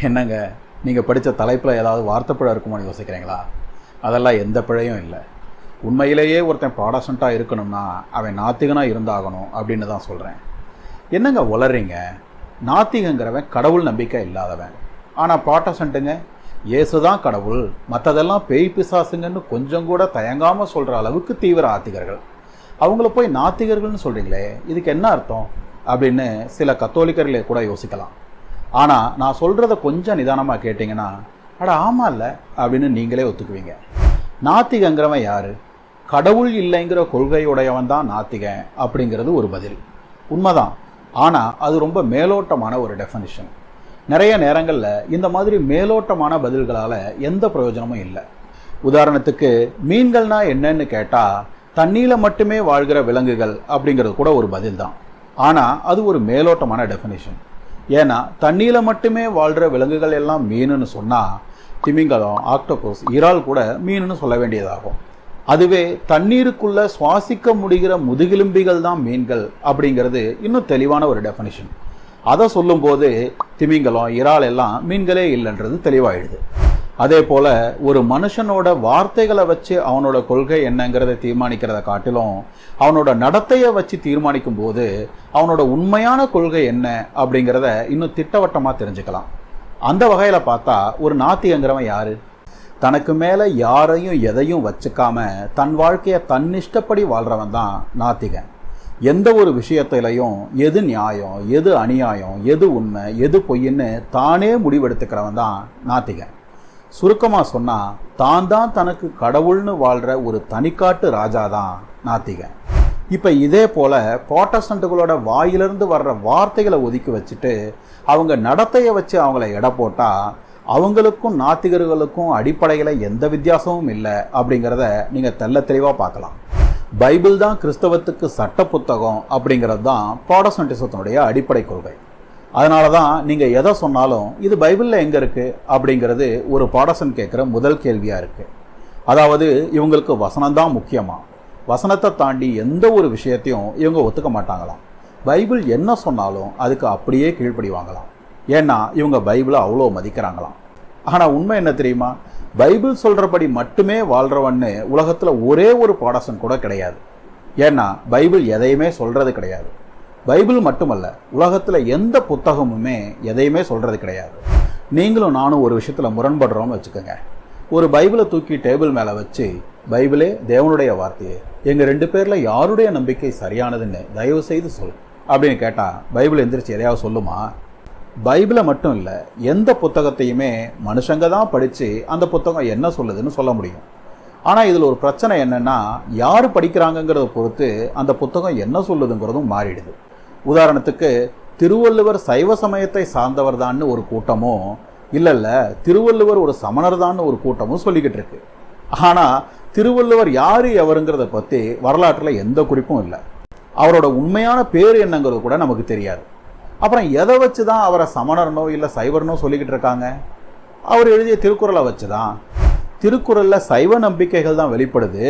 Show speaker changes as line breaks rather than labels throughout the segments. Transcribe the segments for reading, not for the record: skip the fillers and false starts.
என்னங்க, நீங்கள் படித்த தலைப்பில் ஏதாவது வார்த்தைப்பிழை இருக்குமான்னு யோசிக்கிறீங்களா? அதெல்லாம் எந்த பிழையும் இல்லை. உண்மையிலேயே ஒருத்தன் ப்ராடஸ்டண்ட்டாக இருக்கணும்னா அவன் நாத்திகனாக இருந்தாகணும் அப்படின்னு தான் சொல்கிறேன். என்னங்க உளறீங்க? நாத்திகங்கிறவன் கடவுள் நம்பிக்கை இல்லாதவன். ஆனால் ப்ராடஸ்டண்ட்டுங்க இயேசு தான் கடவுள், மற்றதெல்லாம் பேய் பிசாசுங்கன்னு கொஞ்சம் கூட தயங்காமல் சொல்கிற அளவுக்கு தீவிர ஆத்திகர்கள். அவங்கள போய் நாத்திகர்கள்னு சொல்கிறீங்களே, இதுக்கு என்ன அர்த்தம் அப்படின்னு சில கத்தோலிக்கர்களே கூட யோசிக்கலாம். ஆனால் நான் சொல்கிறத கொஞ்சம் நிதானமாக கேட்டிங்கன்னா, அட ஆமாம் இல்லை அப்படின்னு நீங்களே ஒத்துக்குவீங்க. நாத்திகங்கிறவன் யார்? கடவுள் இல்லைங்கிற கொள்கையுடையவன் தான் நாத்திகன் அப்படிங்கிறது ஒரு பதில். உண்மைதான். ஆனால் அது ரொம்ப மேலோட்டமான ஒரு டெஃபனிஷன். நிறைய நேரங்களில் இந்த மாதிரி மேலோட்டமான பதில்களால் எந்த பிரயோஜனமும் இல்லை. உதாரணத்துக்கு மீன்கள்னா என்னன்னு கேட்டால் தண்ணியில் மட்டுமே வாழ்கிற விலங்குகள் அப்படிங்கிறது கூட ஒரு பதில் தான். ஆனால் அது ஒரு மேலோட்டமான டெஃபினிஷன். ஏன்னா தண்ணியில் மட்டுமே வாழ்கிற விலங்குகள் எல்லாம் மீனுன்னு சொன்னால் திமிங்கலம், ஆக்டோபஸ், இறால் கூட மீனுன்னு சொல்ல வேண்டியதாகும். அதுவே தண்ணீருக்குள்ள சுவாசிக்க முடிகிற முதுகெலும்பிகள் தான் மீன்கள் அப்படிங்கிறது இன்னும் தெளிவான ஒரு டெஃபினிஷன். அதை சொல்லும்போது திமிங்கலம், இறால் எல்லாம் மீன்களே இல்லைன்றது தெளிவாயிடுது. அதே போல் ஒரு மனுஷனோட வார்த்தைகளை வச்சு அவனோட கொள்கை என்னங்கிறத தீர்மானிக்கிறத காட்டிலும் அவனோட நடத்தையை வச்சு தீர்மானிக்கும் போது அவனோட உண்மையான கொள்கை என்ன அப்படிங்கிறத இன்னும் திட்டவட்டமாக தெரிஞ்சுக்கலாம். அந்த வகையில் பார்த்தா ஒரு நாத்திகங்கிறவன் யாரு? தனக்கு மேலே யாரையும் எதையும் வச்சுக்காம தன் வாழ்க்கையை தன்னிஷ்டப்படி வாழ்கிறவன் தான் நாத்திகன். எந்த ஒரு விஷயத்திலையும் எது நியாயம், எது அநியாயம், எது உண்மை, எது பொய்ன்னு தானே முடிவெடுத்துக்கிறவன் தான் நாத்திகன். சுருக்கமாக சொன்னால் தான் தான் தனக்கு கடவுள்னு வாழ்கிற ஒரு தனிக்காட்டு ராஜா தான் நாத்திகன். இப்போ இதே போல் ப்ராட்டஸ்டன்ட்டுகளோட வாயிலிருந்து வர்ற வார்த்தைகளை ஒதுக்கி வச்சுட்டு அவங்க நடத்தையை வச்சு அவங்கள எடை போட்டால் அவங்களுக்கும் நாத்திகர்களுக்கும் அடிப்படையில் எந்த வித்தியாசமும் இல்லை அப்படிங்கிறத நீங்கள் தெள்ள தெளிவாக பார்க்கலாம். பைபிள் தான் கிறிஸ்தவத்துக்கு சட்ட புத்தகம் அப்படிங்கிறது தான் ப்ராட்டஸ்டன்டிசத்தினுடைய அடிப்படை கொள்கை. அதனால தான் நீங்கள் எதை சொன்னாலும் இது பைபிளில் எங்கே இருக்குது அப்படிங்கிறது ஒரு ப்ராட்டஸ்டன்ட் கேட்குற முதல் கேள்வியாக இருக்குது. அதாவது இவங்களுக்கு வசனம்தான் முக்கியமா? வசனத்தை தாண்டி எந்த ஒரு விஷயத்தையும் இவங்க ஒத்துக்க மாட்டாங்களாம். பைபிள் என்ன சொன்னாலும் அதுக்கு அப்படியே கீழ்ப்படிவாங்களாம். ஏன்னா இவங்க பைபிளை அவ்வளோ மதிக்கிறாங்களாம். ஆனால் உண்மை என்ன தெரியுமா? பைபிள் சொல்கிறபடி மட்டுமே வாழ்கிறவன்னு உலகத்தில் ஒரே ஒரு ப்ராட்டஸ்டன்ட் கூட கிடையாது. ஏன்னா பைபிள் எதையுமே சொல்கிறது கிடையாது. பைபிள் மட்டுமல்ல, உலகத்தில் எந்த புத்தகமுமே எதையுமே சொல்கிறது கிடையாது. நீங்களும் நானும் ஒரு விஷயத்தில் முரண்படுறோம்னு வச்சுக்கோங்க. ஒரு பைபிளை தூக்கி டேபிள் மேலே வச்சு, பைபிளே தேவனுடைய வார்த்தையே, எங்கள் 2 பேரில் யாருடைய நம்பிக்கை சரியானதுன்னு தயவு செய்து சொல் அப்படின்னு கேட்டால் பைபிள் எந்திரிச்சு எதையாவது சொல்லுமா? பைபிளை மட்டும் இல்லை, எந்த புத்தகத்தையுமே மனுஷங்க தான் படித்து அந்த புத்தகம் என்ன சொல்லுதுன்னு சொல்ல முடியும். ஆனால் இதில் ஒரு பிரச்சனை என்னென்னா, யார் படிக்கிறாங்கங்கிறத பொறுத்து அந்த புத்தகம் என்ன சொல்லுதுங்கிறதும் மாறிடுது. உதாரணத்துக்கு திருவள்ளுவர் சைவ சமயத்தை சார்ந்தவர் தான்னு ஒரு கூட்டமும், இல்லை திருவள்ளுவர் ஒரு சமணர் தான் ஒரு கூட்டமும் சொல்லிக்கிட்டு இருக்கு. ஆனால் திருவள்ளுவர் யார் எவருங்கிறத பற்றி வரலாற்றில் எந்த குறிப்பும் இல்லை. அவரோட உண்மையான பேர் என்னங்கிறது கூட நமக்கு தெரியாது. அப்புறம் எதை வச்சு தான் அவரை சமணர்னோ இல்லை சைவர்னோ சொல்லிக்கிட்டு இருக்காங்க? அவர் எழுதிய திருக்குறளை வச்சு தான். திருக்குறளில் சைவ நம்பிக்கைகள் தான் வெளிப்படுது.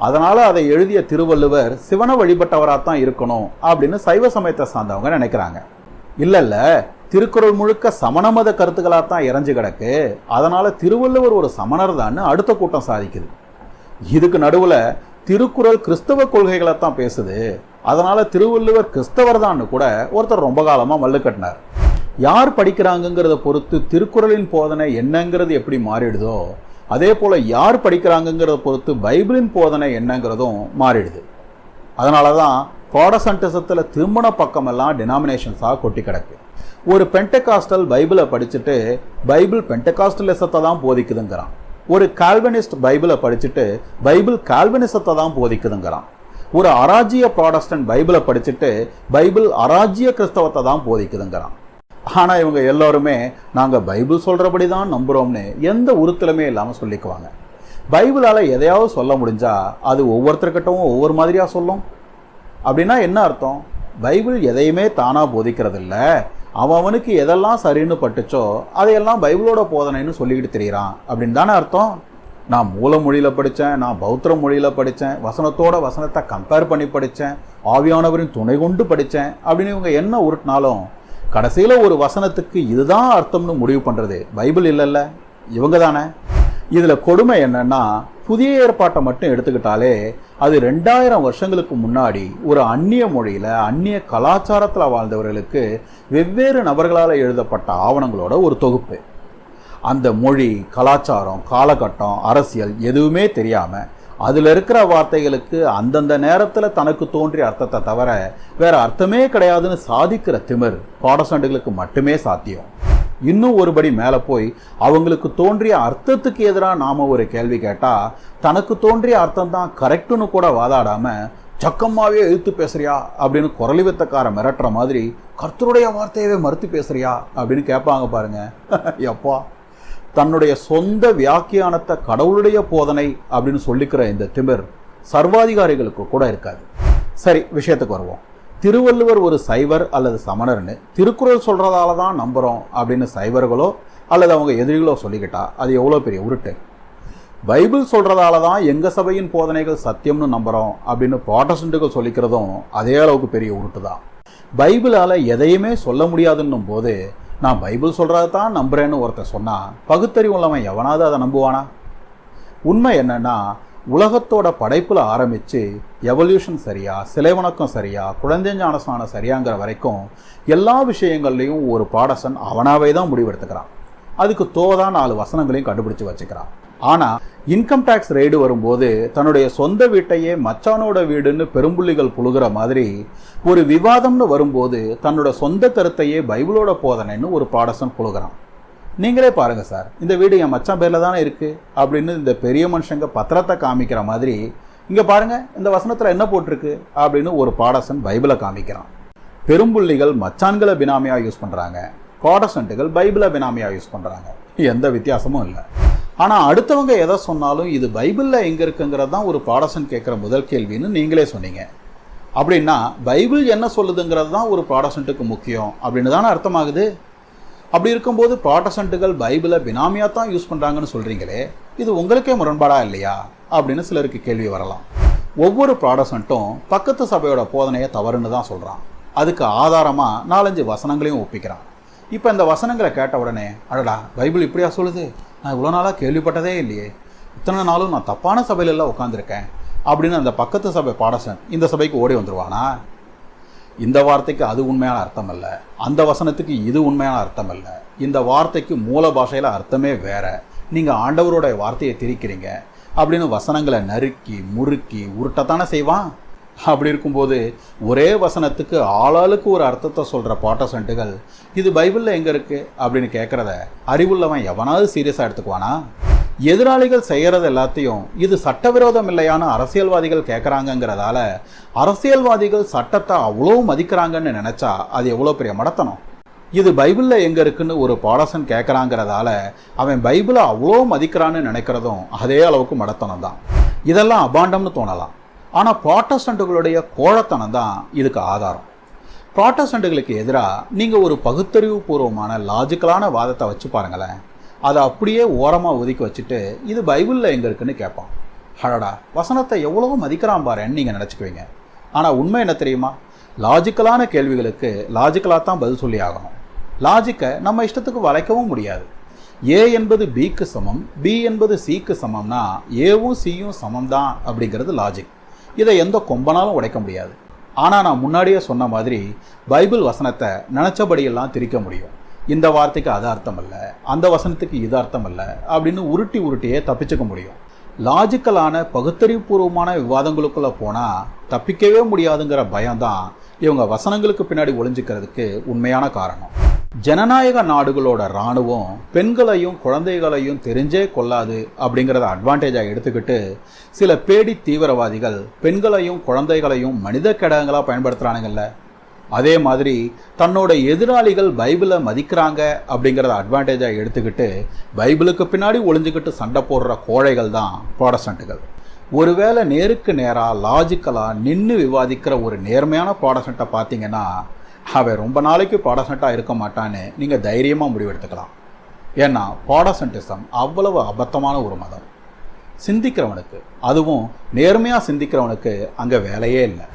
அதனால் அதை எழுதிய திருவள்ளுவர் சிவனை வழிபட்டவராகத்தான் இருக்கணும் அப்படின்னு சைவ சமயத்தை சார்ந்தவங்க நினைக்கிறாங்க. இல்லை, திருக்குறள் முழுக்க சமண மத கருத்துக்களாகத்தான் இறஞ்சி கிடக்கு. அதனால் திருவள்ளுவர் ஒரு சமணர் தான் அடுத்த கூட்டம் சாதிக்குது. இதுக்கு நடுவில் திருக்குறள் கிறிஸ்தவ கொள்கைகளை தான் பேசுது. அதனால் திருவள்ளுவர் கிறிஸ்தவர் தான் கூட ஒருத்தர் ரொம்ப காலமாக மல்லு கட்டினார். யார் படிக்கிறாங்கங்கிறத பொறுத்து திருக்குறளின் போதனை என்னங்கிறது எப்படி மாறிடுதோ, அதே போல் யார் படிக்கிறாங்கங்கிறத பொறுத்து பைபிளின் போதனை என்னங்கிறதும் மாறிடுது. அதனால தான் ப்ராட்டஸ்டன்டிசத்தில் திருமண பக்கமெல்லாம் டினாமினேஷன்ஸாக கொட்டி கிடக்கு. ஒரு பெண்டகாஸ்டல் பைபிளை படிச்சுட்டு பைபிள் பெண்டகாஸ்டலிசத்தை தான் போதிக்குதுங்கிறான். ஒரு கால்வினிஸ்ட் பைபிளை படிச்சுட்டு பைபிள் கால்வினிசத்தை தான் போதிக்குதுங்கிறான். ஒரு அராஜ்ய ப்ராட்டஸ்டன்ட் பைபிளை படிச்சுட்டு பைபிள் அராஜ்ய கிறிஸ்தவத்தை தான் போதிக்குதுங்கிறான். ஆனால் இவங்க எல்லோருமே நாங்கள் பைபிள் சொல்கிறபடி தான் நம்புகிறோம்னு எந்த உறுத்தலுமே இல்லாமல் சொல்லிக்குவாங்க. பைபிளால் எதையாவது சொல்ல முடிஞ்சால் அது ஒவ்வொருத்தர்கிட்டவும் ஒவ்வொரு மாதிரியாக சொல்லும். அப்படின்னா என்ன அர்த்தம்? பைபிள் எதையுமே தானாக போதிக்கிறதில்ல. அவனுக்கு எதெல்லாம் சரின்னு பட்டுச்சோ அதையெல்லாம் பைபிளோட போதனைன்னு சொல்லிக்கிட்டு தெரிகிறான் அப்படின்னு தானே அர்த்தம். நான் மூல மொழியில் படித்தேன், நான் பௌத்திர மொழியில் படித்தேன், வசனத்தோட வசனத்தை கம்பேர் பண்ணி படித்தேன், ஆவியானவரின் துணை கொண்டு படித்தேன் அப்படின்னு இவங்க என்ன உருட்டினாலும் கடைசியில் ஒரு வசனத்துக்கு இதுதான் அர்த்தம்னு முடிவு பண்ணுறது பைபிள் இல்லைல்ல, இவங்க தானே. இதில் கொடுமை என்னன்னா, புதிய ஏற்பாட்டை மட்டும் எடுத்துக்கிட்டாலே அது 2000 வருஷங்களுக்கு முன்னாடி ஒரு அந்நிய மொழியில் அந்நிய கலாச்சாரத்தில் வாழ்ந்தவர்களுக்கு வெவ்வேறு நபர்களால் எழுதப்பட்ட ஆவணங்களோட ஒரு தொகுப்பு. அந்த மொழி, கலாச்சாரம், காலகட்டம், அரசியல் எதுவுமே தெரியாமல் அதில் இருக்கிற வார்த்தைகளுக்கு அந்தந்த நேரத்தில் தனக்கு தோன்றிய அர்த்தத்தை தவிர வேற அர்த்தமே கிடையாதுன்னு சாதிக்கிற திமிர் ப்ராடஸ்டன்ட்களுக்கு மட்டுமே சாத்தியம். இன்னும் ஒருபடி மேலே போய் அவங்களுக்கு தோன்றிய அர்த்தத்துக்கு எதிராக நாம் ஒரு கேள்வி கேட்டால் தனக்கு தோன்றிய அர்த்தம் தான் கரெக்டுன்னு கூட வாதாடாமல் சக்கமாவே எழுத்து பேசுறியா அப்படின்னு குரலி வித்தக்கார மிரட்டுற மாதிரி கர்த்தருடைய வார்த்தையவே மறுத்து பேசுறியா அப்படின்னு கேட்பாங்க பாருங்க. எப்பா, தன்னுடைய சொந்த வியாக்கியானத்தை கடவுளுடைய போதனை அப்படின்னு சொல்லிக்கிற இந்த திமிர் சர்வாதிகாரிகளுக்கு கூட இருக்காது. சரி, விஷயத்துக்கு வருவோம். திருவள்ளுவர் ஒரு சைவர் அல்லது சமணர்னு திருக்குறள் சொல்றதால தான் நம்புறோம் அப்படின்னு சைவர்களோ அல்லது அவங்க எதிரிகளோ சொல்லிக்கிட்டா அது எவ்வளோ பெரிய உருட்டு. பைபிள் சொல்றதால தான் எங்க சபையின் போதனைகள் சத்தியம்னு நம்புறோம் அப்படின்னு ப்ராட்டஸ்டன்ட்டுகள் சொல்லிக்கிறதும் அதே அளவுக்கு பெரிய உருட்டு தான். பைபிளால எதையுமே சொல்ல முடியாதுன்னும் போது நான் பைபிள் சொல்றதை தான் நம்புறேன்னு ஒருத்தர் சொன்னா பகுத்தறிவு உள்ளவன் எவனாவது அதை நம்புவானா? உண்மை என்னன்னா, உலகத்தோட படைப்புல ஆரம்பிச்சு எவல்யூஷன் சரியா, சிலை வணக்கம் சரியா, குழந்தை ஞானஸ்நானம் சரியாங்கிற வரைக்கும் எல்லா விஷயங்கள்லையும் ஒரு ப்ராடஸ்டன்ட் அவனாவே தான் முடிவெடுத்துக்கிறான். அதுக்கு தோதான் 4 வசனங்களையும் கண்டுபிடிச்சு வச்சுக்கிறான். ஆனா இன்கம் டேக்ஸ் ரெய்டு வரும்போது தன்னுடைய சொந்த வீட்டையே மச்சானோட வீடுன்னு பெரும்புள்ளிகள் புழுகிற மாதிரி ஒரு விவாதம்னு வரும்போது தன்னோட சொந்த கருத்தையே பைபிளோட போதனைன்னு ஒரு ப்ராடஸ்டன்ட் புழுகிறான். நீங்களே பாருங்க சார், இந்த வீடு என் மச்சான் பேர்ல தானே இருக்கு அப்படின்னு இந்த பெரிய மனுஷங்க பத்திரத்தை காமிக்கிற மாதிரி இங்க பாருங்க இந்த வசனத்துல என்ன போட்டிருக்கு அப்படின்னு ஒரு ப்ராடஸ்டன்ட் பைபிளை காமிக்கிறான். பெரும்புள்ளிகள் மச்சான்களை பினாமியா யூஸ் பண்றாங்க, ப்ராடஸ்டன்ட்டுகள் பைபிளை பினாமியா யூஸ் பண்றாங்க. எந்த வித்தியாசமும் இல்லை. ஆனா அடுத்தவங்க எதை சொன்னாலும் இது பைபிள்ல எங்க இருக்குங்கிறது தான் ஒரு ப்ராடஸ்டன்ட் கேட்கிற முதல் கேள்வின்னு நீங்களே சொன்னீங்க. அப்படின்னா பைபிள் என்ன சொல்லுதுங்கிறது தான் ஒரு ப்ராடஸ்டன்ட்டுக்கு முக்கியம் அப்படின்னு தானே அர்த்தமாகுது. அப்படி இருக்கும்போது ப்ராடஸ்டன்ட்டுகள் பைபிளை பினாமியா தான் யூஸ் பண்றாங்கன்னு சொல்றீங்களே, இது உங்களுக்கே முரண்பாடா இல்லையா அப்படின்னு சிலருக்கு கேள்வி வரலாம். ஒவ்வொரு ப்ராடஸ்டன்ட்டும் பக்கத்து சபையோட போதனையை தவறுன்னு தான் சொல்றான். அதுக்கு ஆதாரமா 4-5 வசனங்களையும் ஒப்பிக்கிறான். இப்போ இந்த வசனங்களை கேட்ட உடனே அடடா பைபிள் இப்படியா சொல்லுது, நான் இவ்வளோ நாளாக கேள்விப்பட்டதே இல்லையே, இத்தனை நாளும் நான் தப்பான சபையிலெல்லாம் உட்காந்துருக்கேன் அப்படின்னு அந்த பக்கத்து சபை ப்ராடஸ்டன்ட் இந்த சபைக்கு ஓடி வந்துடுவானா? இந்த வார்த்தைக்கு அது உண்மையான அர்த்தம் இல்லை, அந்த வசனத்துக்கு இது உண்மையான அர்த்தம் இல்லை, இந்த வார்த்தைக்கு மூல பாஷையில் அர்த்தமே வேற, நீங்கள் ஆண்டவரோட வார்த்தையை திரிக்கிறீங்க அப்படின்னு வசனங்களை நறுக்கி முறுக்கி உருட்டத்தானே செய்வான். அப்படி இருக்கும்போது ஒரே வசனத்துக்கு ஆளாளுக்கு ஒரு அர்த்தத்தை சொல்கிற ப்ராடஸ்டன்ட்டுகள் இது பைபிளில் எங்கே இருக்குது அப்படின்னு கேட்குறத அறிவுள்ளவன் எவனாவது சீரியஸாக எடுத்துக்குவானா? எதிராளிகள் செய்கிறது எல்லாத்தையும் இது சட்டவிரோதம் இல்லையான்னு அரசியல்வாதிகள் கேட்குறாங்கங்கிறதால அரசியல்வாதிகள் சட்டத்தை அவ்வளோ மதிக்கிறாங்கன்னு நினச்சா அது எவ்வளோ பெரிய மடத்தனம். இது பைபிளில் எங்கே இருக்குன்னு ஒரு ப்ராடஸ்டன்ட் கேட்குறாங்கிறதால அவன் பைபிளை அவ்வளோ மதிக்கிறான்னு நினைக்கிறதும் அதே அளவுக்கு மடத்தனம் தான். இதெல்லாம் அபாண்டம்னு தோணலாம். ஆனால் ப்ராட்டஸ்டன்ட்டுகளுடைய கோழத்தனம் தான் இதுக்கு ஆதாரம். ப்ராட்டஸ்டன்ட்டுகளுக்கு எதிராக நீங்கள் ஒரு பகுத்தறிவு பூர்வமான லாஜிக்கலான வாதத்தை வச்சு பாருங்களேன். அதை அப்படியே ஓரமாக ஒதுக்கி வச்சுட்டு இது பைபிளில் எங்கே இருக்குன்னு கேட்பான். அடடா வசனத்தை எவ்வளவோ மதிக்கிறான் பாருன்னு நீங்கள் நினச்சிக்குவீங்க. ஆனால் உண்மை என்ன தெரியுமா? லாஜிக்கலான கேள்விகளுக்கு லாஜிக்கலாக தான் பதில் சொல்லி ஆகணும். லாஜிக்கை நம்ம இஷ்டத்துக்கு வளைக்கவும் முடியாது. ஏ என்பது பிக்கு சமம், பி என்பது சிக்கு சமம்னா ஏவும் சியும் சமம் தான் அப்படிங்கிறது லாஜிக். இதை எந்த கொம்பனாலும் உடைக்க முடியாது. ஆனால் நான் முன்னாடியே சொன்ன மாதிரி பைபிள் வசனத்தை நினச்சபடியெல்லாம் திரிக்க முடியும். இந்த வார்த்தைக்கு அது அர்த்தம் இல்லை, அந்த வசனத்துக்கு இது அர்த்தம் இல்லை அப்படின்னு உருட்டியே தப்பிச்சுக்க முடியும். லாஜிக்கலான பகுத்தறிவுபூர்வமான விவாதங்களுக்குள்ளே போனால் தப்பிக்கவே முடியாதுங்கிற பயம்தான் இவங்க வசனங்களுக்கு பின்னாடி ஒளிஞ்சிக்கிறதுக்கு உண்மையான காரணம். ஜனநாயக நாடுகளோட இராணுவம் பெண்களையும் குழந்தைகளையும் தெரிஞ்சே கொள்ளாது அப்படிங்கிறத அட்வான்டேஜாக எடுத்துக்கிட்டு சில பேடி தீவிரவாதிகள் பெண்களையும் குழந்தைகளையும் மனித கடகங்களாக பயன்படுத்துகிறானுங்கல்ல. அதே மாதிரி தன்னோட எதிராளிகள் பைபிளை மதிக்கிறாங்க அப்படிங்கிறத அட்வான்டேஜாக எடுத்துக்கிட்டு பைபிளுக்கு பின்னாடி ஒளிஞ்சுக்கிட்டு சண்டை போடுற கோழைகள் தான் ப்ராடஸ்டன்ட்டுகள். ஒருவேளை நேருக்கு நேராக லாஜிக்கலாக நின்று விவாதிக்கிற ஒரு நேர்மையான ப்ராடஸ்டன்ட்டை பார்த்தீங்கன்னா அவன் ரொம்ப நாளைக்கு ப்ராடஸ்டன்ட்டாக இருக்க மாட்டான்னு நீங்கள் தைரியமாக முடிவெடுத்துக்கலாம். ஏன்னா ப்ராடஸ்டன்டிசம் அவ்வளவு அபத்தமான ஒரு மதம். சிந்திக்கிறவனுக்கு, அதுவும் நேர்மையாக சிந்திக்கிறவனுக்கு அங்கே வேலையே இல்லை.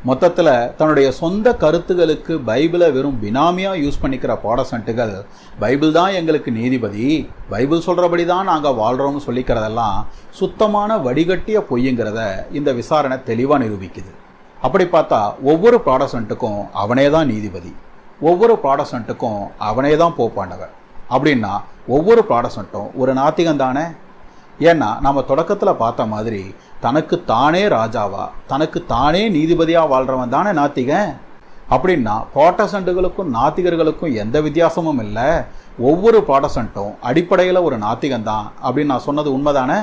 மொத்தத்தில் தன்னுடைய சொந்த கருத்துகளுக்கு பைபிளை வெறும் பினாமியாக யூஸ் பண்ணிக்கிற ப்ராடஸ்டன்ட்டுகள் பைபிள் தான் எங்களுக்கு நீதிபதி, பைபிள் சொல்கிறபடி தான் நாங்கள் வாழ்கிறோம்னு சொல்லிக்கிறதெல்லாம் சுத்தமான வடிகட்டிய பொய்யுங்கிறத இந்த விசாரணை தெளிவாக நிரூபிக்குது. அப்படி பார்த்தா ஒவ்வொரு ப்ராடஸ்டன்ட்டுக்கும் அவனே தான் நீதிபதி, ஒவ்வொரு ப்ராடஸ்டன்ட்டுக்கும் அவனே தான் போப்பாண்டவர். அப்படின்னா ஒவ்வொரு ப்ராடஸ்டன்ட்டும் ஒரு நாத்திகம் தானே? ஏன்னா நம்ம தொடக்கத்தில் பார்த்த மாதிரி தனக்கு தானே ராஜாவா, தனக்கு தானே நீதிபதியாக வாழ்கிறவன் தானே நாத்திகன். அப்படின்னா ப்ராட்டஸ்டன்ட்டுகளுக்கும் நாத்திகர்களுக்கும் எந்த வித்தியாசமும் இல்லை, ஒவ்வொரு ப்ராடஸ்டன்ட்டும் அடிப்படையில் ஒரு நாத்திகன் தான் அப்படின்னு நான் சொன்னது உண்மைதானே?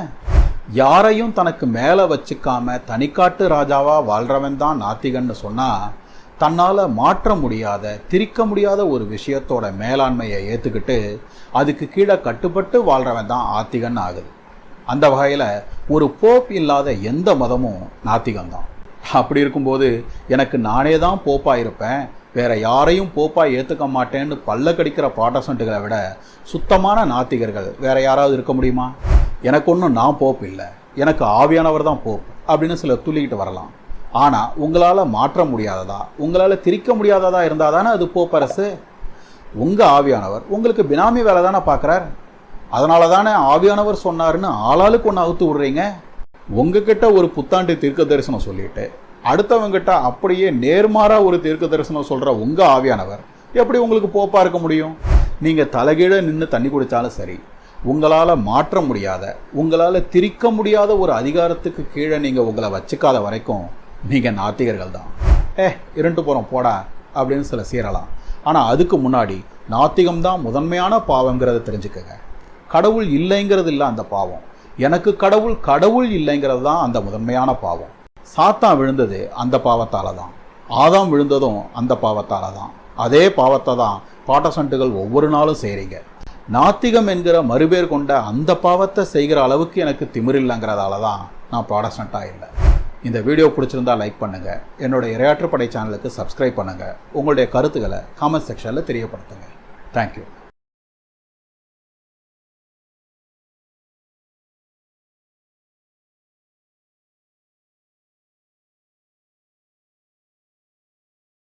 யாரையும் தனக்கு மேலே வச்சுக்காம தனிக்காட்டு ராஜாவாக வாழ்கிறவன் தான் நாத்திகன்னு சொன்னால், தன்னால் மாற்ற முடியாத, திரிக்க முடியாத ஒரு விஷயத்தோட மேலாண்மையை ஏற்றுக்கிட்டு அதுக்கு கீழே கட்டுப்பட்டு வாழ்கிறவன் தான் ஆத்திகன் ஆகுது. அந்த வகையில் ஒரு போப் இல்லாத எந்த மதமும் நாத்திகம்தான். அப்படி இருக்கும்போது எனக்கு நானே தான் போப்பாக இருப்பேன், வேற யாரையும் போப்பாக ஏற்றுக்க மாட்டேன்னு பல்ல கடிக்கிற ப்ராட்டஸ்டன்ட்டுகளை விட சுத்தமான நாத்திகர்கள் வேற யாராவது இருக்க முடியுமா? எனக்கு ஒன்றும் நான் போப் இல்லை, எனக்கு ஆவியானவர் தான் போப் அப்படின்னு சிலர் துள்ளிக்கிட்டு வரலாம். ஆனால் உங்களால் மாற்ற முடியாததா, உங்களால் திரிக்க முடியாததா இருந்தால் தானே அது போப்பரசு. உங்கள் ஆவியானவர் உங்களுக்கு பினாமி வேலை தானே பார்க்குறார். அதனால தானே ஆவியானவர் சொன்னாருன்னு ஆளாளுக்கு ஒன்று அவுத்து விடுறீங்க. உங்ககிட்ட ஒரு புத்தாண்டு தீர்க்க தரிசனம் சொல்லிட்டு அடுத்தவங்கிட்ட அப்படியே நேர்மாறாக ஒரு தீர்க்க தரிசனம் சொல்கிற உங்கள் ஆவியானவர் எப்படி உங்களுக்கு போப்பாக இருக்க முடியும்? நீங்கள் தலைகீழ நின்று தண்ணி குடித்தாலும் சரி, உங்களால் மாற்ற முடியாத, உங்களால் திரிக்க முடியாத ஒரு அதிகாரத்துக்கு கீழே நீங்கள் உங்களை வச்சுக்காத வரைக்கும் நீங்கள் நாத்திகர்கள் தான். இருண்டு போகிறோம் போடா அப்படின்னு சில சீரலாம். ஆனால் அதுக்கு முன்னாடி நாத்திகம்தான் முதன்மையான பாவங்கிறத தெரிஞ்சுக்கங்க. கடவுள் இல்லைங்கிறது இல்லை அந்த பாவம், எனக்கு கடவுள் இல்லைங்கிறது தான் அந்த முதன்மையான பாவம். சாத்தான் விழுந்தது அந்த பாவத்தால தான், ஆதாம் விழுந்ததும் அந்த பாவத்தால தான். அதே பாவத்தை தான் ப்ராட்டஸ்டன்ட்டுகள் ஒவ்வொரு நாளும் செய்கிறீங்க. நாத்திகம் என்கிற மறுபேர் கொண்ட அந்த பாவத்தை செய்கிற அளவுக்கு எனக்கு திமிரில்லைங்கிறதால தான் நான் ப்ராட்டஸ்டன்ட்டாக இல்லை. இந்த வீடியோ பிடிச்சிருந்தா லைக் பண்ணுங்கள், என்னோட இரையாற்றுப்படை சேனலுக்கு சப்ஸ்கிரைப் பண்ணுங்கள், உங்களுடைய கருத்துக்களை காமெண்ட் செக்ஷனில் தெரியப்படுத்துங்க. தேங்க்யூ.